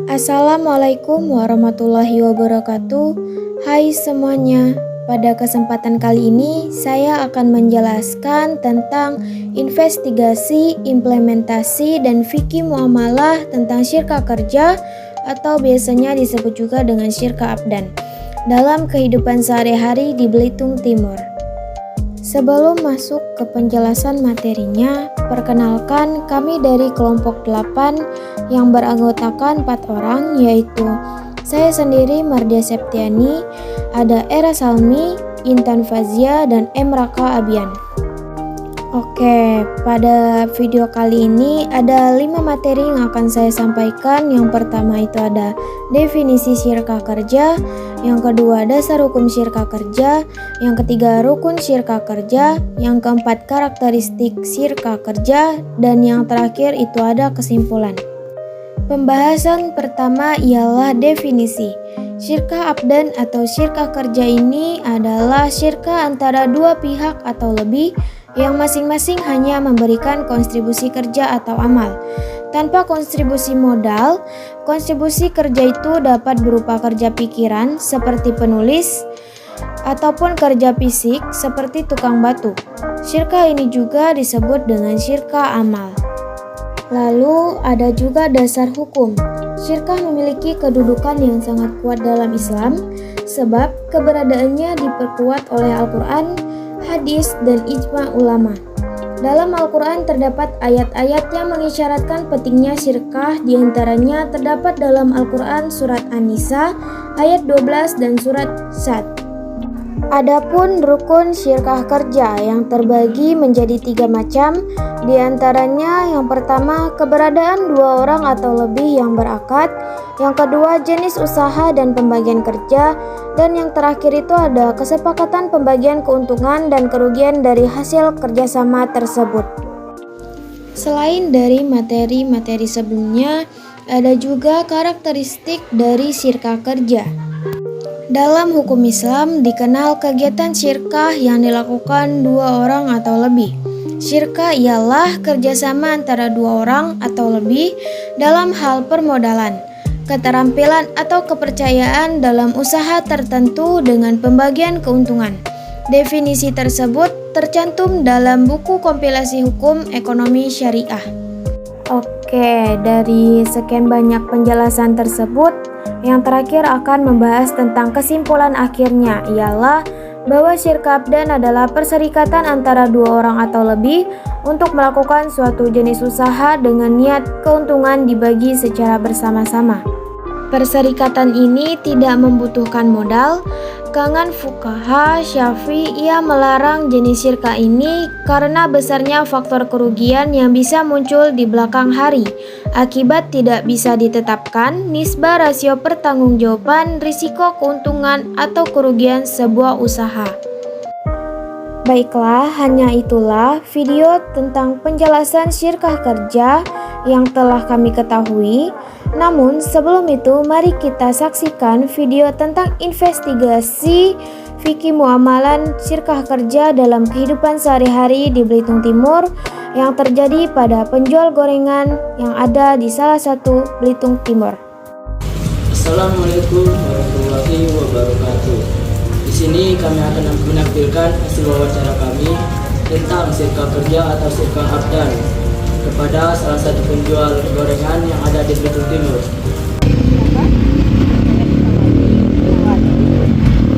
Assalamualaikum warahmatullahi wabarakatuh. Hai semuanya, pada kesempatan kali ini saya akan menjelaskan tentang investigasi, implementasi, dan fikih muamalah tentang syirka kerja atau biasanya disebut juga dengan syirka abdan dalam kehidupan sehari-hari di Belitung Timur. Sebelum masuk ke penjelasan materinya, perkenalkan kami dari kelompok 8 yang beranggotakan 4 orang, yaitu saya sendiri Mardia Septiani, ada Era Salmi, Intan Fazia, dan M. Raka Abian. Oke, pada video kali ini ada 5 materi yang akan saya sampaikan. Yang pertama itu ada definisi syirka kerja, yang kedua dasar hukum syirka kerja, yang ketiga rukun syirka kerja, yang keempat karakteristik syirka kerja, dan yang terakhir itu ada kesimpulan. Pembahasan pertama ialah definisi. Syirka abdan atau syirka kerja ini adalah syirka antara dua pihak atau lebih yang masing-masing hanya memberikan kontribusi kerja atau amal. Tanpa kontribusi modal, kontribusi kerja itu dapat berupa kerja pikiran seperti penulis ataupun kerja fisik seperti tukang batu. Syirka ini juga disebut dengan syirka amal. Lalu ada juga dasar hukum. Syirka memiliki kedudukan yang sangat kuat dalam Islam sebab keberadaannya diperkuat oleh Al-Quran, hadis, dan ijma ulama. Dalam Al-Quran terdapat ayat-ayat yang mengisyaratkan pentingnya syirkah, diantaranya terdapat dalam Al-Quran surat An-Nisa ayat 12 dan surat Sad. Adapun rukun syirkah kerja yang terbagi menjadi 3 macam, diantaranya yang pertama keberadaan 2 orang atau lebih yang berakad, yang kedua jenis usaha dan pembagian kerja, dan yang terakhir itu ada kesepakatan pembagian keuntungan dan kerugian dari hasil kerjasama tersebut. Selain dari materi-materi sebelumnya, ada juga karakteristik dari syirkah kerja. Dalam hukum Islam dikenal kegiatan syirkah yang dilakukan 2 orang atau lebih. Syirkah ialah kerjasama antara 2 orang atau lebih dalam hal permodalan, keterampilan atau kepercayaan dalam usaha tertentu dengan pembagian keuntungan. Definisi tersebut tercantum dalam buku kompilasi hukum ekonomi syariah. Oke, dari sekian banyak penjelasan tersebut, yang terakhir akan membahas tentang kesimpulan akhirnya, ialah bahwa syirka abdan adalah perserikatan antara 2 orang atau lebih untuk melakukan suatu jenis usaha dengan niat keuntungan dibagi secara bersama-sama. Perserikatan ini tidak membutuhkan modal. Kalangan fuqaha Syafi'i melarang jenis syirka ini karena besarnya faktor kerugian yang bisa muncul di belakang hari akibat tidak bisa ditetapkan nisbah rasio pertanggungjawaban risiko keuntungan atau kerugian sebuah usaha. Baiklah, hanya itulah video tentang penjelasan syirkah kerja yang telah kami ketahui. Namun sebelum itu, mari kita saksikan video tentang investigasi fikih muamalan syirkah kerja dalam kehidupan sehari-hari di Belitung Timur yang terjadi pada penjual gorengan yang ada di salah satu Belitung Timur. Assalamualaikum warahmatullahi wabarakatuh. Di sini kami akan menampilkan hasil wawancara kami tentang syirkah kerja atau syirkah abdan kepada salah satu penjual gorengan yang ada di Belitung Timur.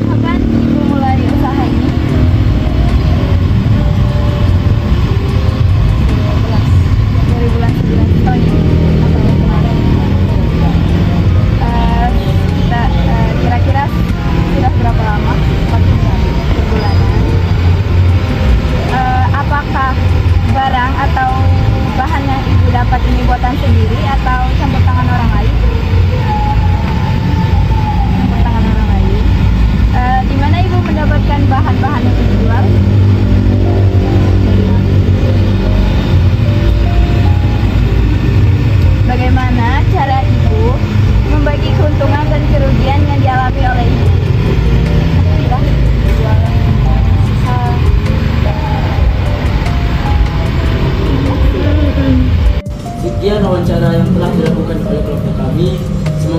Kapan ibu mulai usaha ini? 2009 tahun ini atau kemarin? Kira-kira sudah berapa lama? 4 bulanan. Apakah barang atau bahan yang ibu dapat ini buatan sendiri atau campur tangan orang lain?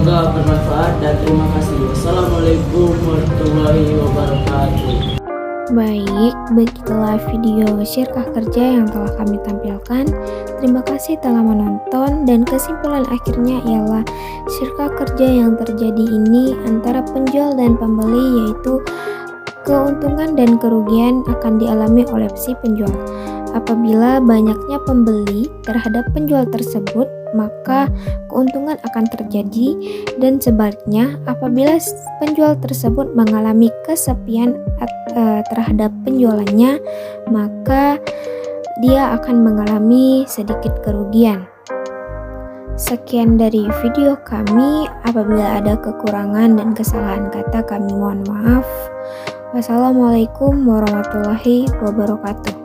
Semoga bermanfaat dan terima kasih. Wassalamualaikum warahmatullahi wabarakatuh. Baik, begitulah video Syirkah Kerja yang telah kami tampilkan. Terima kasih telah menonton, dan kesimpulan akhirnya ialah syirkah kerja yang terjadi ini antara penjual dan pembeli, yaitu keuntungan dan kerugian akan dialami oleh si penjual. Apabila banyaknya pembeli terhadap penjual tersebut, maka keuntungan akan terjadi, dan sebaliknya apabila penjual tersebut mengalami kesepian terhadap penjualannya, maka dia akan mengalami sedikit kerugian. Sekian dari video kami. Apabila ada kekurangan dan kesalahan kata, kami mohon maaf. Wassalamualaikum warahmatullahi wabarakatuh.